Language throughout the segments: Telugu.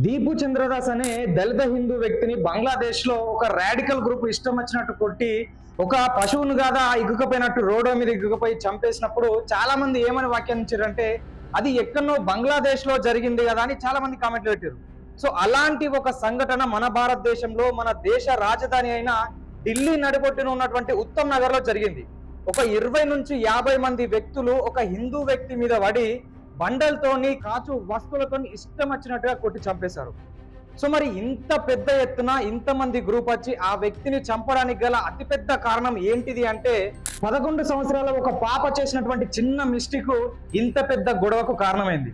దీపు చంద్రదాస్ అనే దళిత హిందూ వ్యక్తిని బంగ్లాదేశ్ లో ఒక రాడికల్ గ్రూప్ ఇష్టం వచ్చినట్టు కొట్టి ఒక పశువును కాదా ఇగ్గుకపోయినట్టు రోడ్డు మీద ఇగ్గుకపోయి చంపేసినప్పుడు చాలా మంది ఏమని వ్యాఖ్యానించారంటే అది ఎక్కడో బంగ్లాదేశ్ లో జరిగింది కదా అని చాలా మంది కామెంట్లు పెట్టారు. సో అలాంటి ఒక సంఘటన మన భారతదేశంలో మన దేశ రాజధాని అయిన ఢిల్లీ నడిబొట్టున ఉన్నటువంటి ఉత్తమ్ నగర్ లో జరిగింది. ఒక 20 నుంచి 50 మంది వ్యక్తులు ఒక హిందూ వ్యక్తి మీద పడి బండలతోని కాచు వస్తువులతో ఇష్టం వచ్చినట్టుగా కొట్టి చంపేశారు. సో మరి ఇంత పెద్ద ఎత్తున ఇంతమంది గ్రూప్ వచ్చి ఆ వ్యక్తిని చంపడానికి గల అతిపెద్ద కారణం ఏంటిది అంటే 11 సంవత్సరాల ఒక పాప చేసినటువంటి చిన్న మిస్టేక్ ఇంత పెద్ద గొడవకు కారణమైంది.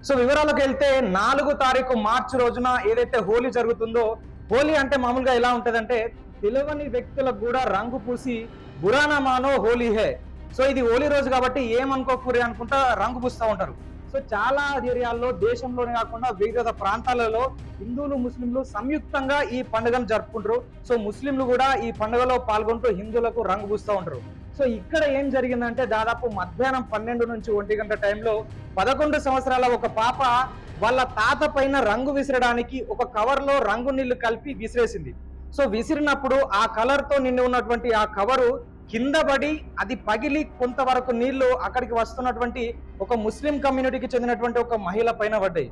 సో వివరాలకు వెళ్తే 4 తారీఖు మార్చి రోజున ఏదైతే హోలీ జరుగుతుందో, హోలీ అంటే మామూలుగా ఎలా ఉంటదంటే తెలియని వ్యక్తులకు కూడా రంగు పూసి బురానా మానో హోలీ హే, సో ఇది హోలీ రోజు కాబట్టి ఏమనుకోకూరి అనుకుంటా రంగు పూస్తూ ఉంటారు. సో చాలా ఏరియాల్లో దేశంలోనే కాకుండా వివిధ ప్రాంతాలలో హిందువులు ముస్లింలు సంయుక్తంగా ఈ పండుగను జరుపుకుంటారు. సో ముస్లింలు కూడా ఈ పండుగలో పాల్గొంటూ హిందువులకు రంగు పూస్తూ ఉంటారు. సో ఇక్కడ ఏం జరిగిందంటే దాదాపు మధ్యాహ్నం 12 నుంచి 1 గంట టైంలో 11 సంవత్సరాల ఒక పాప వాళ్ళ తాత పైన రంగు విసిరడానికి ఒక కవర్ లో రంగు నీళ్లు కలిపి విసిరేసింది. సో విసిరినప్పుడు ఆ కలర్ తో నిండి ఉన్నటువంటి ఆ కవరు కింద పడి అది పగిలి కొంతవరకు నీళ్లు అక్కడికి వస్తున్నటువంటి ఒక ముస్లిం కమ్యూనిటీకి చెందినటువంటి ఒక మహిళ పైన పడ్డాయి.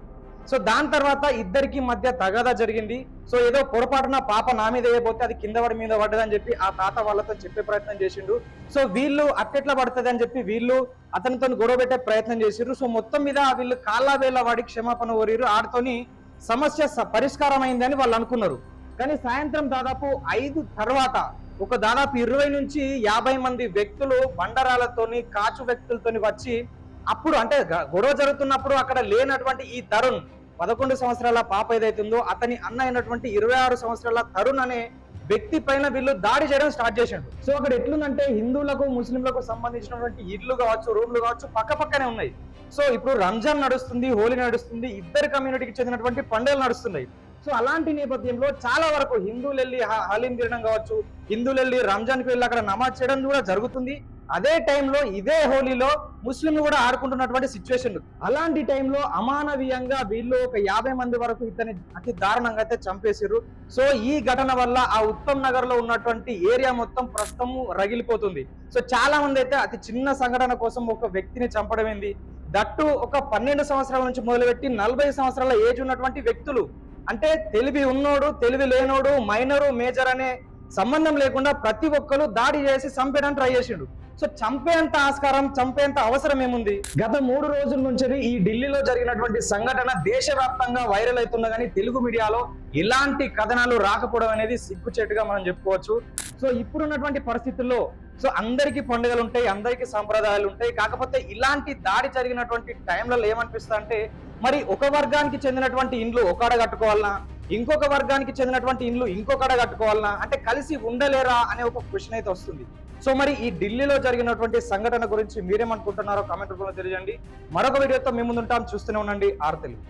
సో దాని తర్వాత ఇద్దరికి మధ్య తగాదా జరిగింది. సో ఏదో పొరపాటున పాప నా మీద వేయబోతే అది కింద పడి మీద పడ్డదని చెప్పి ఆ తాత వాళ్ళతో చెప్పే ప్రయత్నం చేసిండు. సో వీళ్ళు అట్టెట్లా పడుతుంది అని చెప్పి వీళ్ళు అతనితో గొడవ పెట్టే ప్రయత్నం చేసిర్రు. సో మొత్తం మీద వీళ్ళు కాళ్ళ వేళ్ళ వాడి క్షమాపణ కోరిరు. ఆడితోని సమస్య పరిష్కారం అయిందని వాళ్ళు అనుకున్నారు. కానీ సాయంత్రం దాదాపు 5 తర్వాత ఒక దాదాపు 20 నుంచి 50 మంది వ్యక్తులు బండరాలతోని కాచు వ్యక్తులతోని వచ్చి అప్పుడు అంటే గొడవ జరుగుతున్నప్పుడు అక్కడ లేనటువంటి ఈ తరుణ్ 11 సంవత్సరాల పాప ఏదైతుందో అతని అన్న అయినటువంటి 26 సంవత్సరాల తరుణ్ అనే వ్యక్తి పైన వీళ్ళు దాడి చేయడం స్టార్ట్ చేసిండు. సో అక్కడ ఎట్లుందంటే హిందువులకు ముస్లింలకు సంబంధించినటువంటి ఇళ్ళు కావచ్చు, రూమ్లు కావచ్చు పక్క పక్కనే ఉన్నాయి. సో ఇప్పుడు రంజాన్ నడుస్తుంది, హోలీ నడుస్తుంది, ఇద్దరు కమ్యూనిటీకి చెందినటువంటి పండుగలు నడుస్తున్నాయి. సో అలాంటి నేపథ్యంలో చాలా వరకు హిందువులు వెళ్ళి హలీం తినడం కావచ్చు, హిందువులు వెళ్ళి రంజాన్కి వెళ్ళి అక్కడ నమాజ్ చేయడం కూడా జరుగుతుంది. అదే టైంలో ఇదే హోలీలో ముస్లింలు కూడా ఆడుకుంటున్నటువంటి సిచ్యువేషన్. అలాంటి టైంలో అమానవీయంగా వీళ్ళు ఒక 50 మంది వరకు ఇతని అతి దారుణంగా అయితే చంపేసారు. సో ఈ ఘటన వల్ల ఆ ఉత్తమ్ నగర్ లో ఉన్నటువంటి ఏరియా మొత్తం ప్రస్తుతం రగిలిపోతుంది. సో చాలా మంది అయితే అతి చిన్న సంఘటన కోసం ఒక వ్యక్తిని చంపడం ఏంది, దట్టు ఒక 12 సంవత్సరాల నుంచి మొదలుపెట్టి 40 సంవత్సరాల ఏజ్ ఉన్నటువంటి వ్యక్తులు, అంటే తెలివి ఉన్నోడు తెలివి లేనోడు మైనరు మేజర్ అనే సంబంధం లేకుండా ప్రతి ఒక్కరు దాడి చేసి చంపేయడానికి ట్రై చేసిండు. సో చంపేంత ఆస్కారం, చంపేంత అవసరం ఏముంది? గత 3 రోజుల నుంచి ఈ ఢిల్లీలో జరిగినటువంటి సంఘటన దేశవ్యాప్తంగా వైరల్ అవుతున్నా కానీ తెలుగు మీడియాలో ఇలాంటి కథనాలు రాకపోవడం అనేది సిగ్గుచేటుగా మనం చెప్పుకోవచ్చు. సో ఇప్పుడున్నటువంటి పరిస్థితుల్లో సో అందరికీ పండుగలు ఉంటాయి, అందరికీ సంప్రదాయాలు ఉంటాయి. కాకపోతే ఇలాంటి దాడి జరిగినటువంటి టైంలలో ఏమనిపిస్తా అంటే మరి ఒక వర్గానికి చెందినటువంటి ఇండ్లు ఒకడ కట్టుకోవాలనా, ఇంకొక వర్గానికి చెందినటువంటి ఇండ్లు ఇంకొకడ కట్టుకోవాలనా, అంటే కలిసి ఉండలేరా అనే ఒక క్వశ్చన్ అయితే వస్తుంది. సో మరి ఈ ఢిల్లీలో జరిగినటువంటి సంఘటన గురించి మీరేమనుకుంటున్నారో కామెంట్ రూపంలో తెలియజేయండి. మరొక వీడియోతో మీ ముందుంటాం, చూస్తూనే ఉండండి ఆర్ తెలుగు.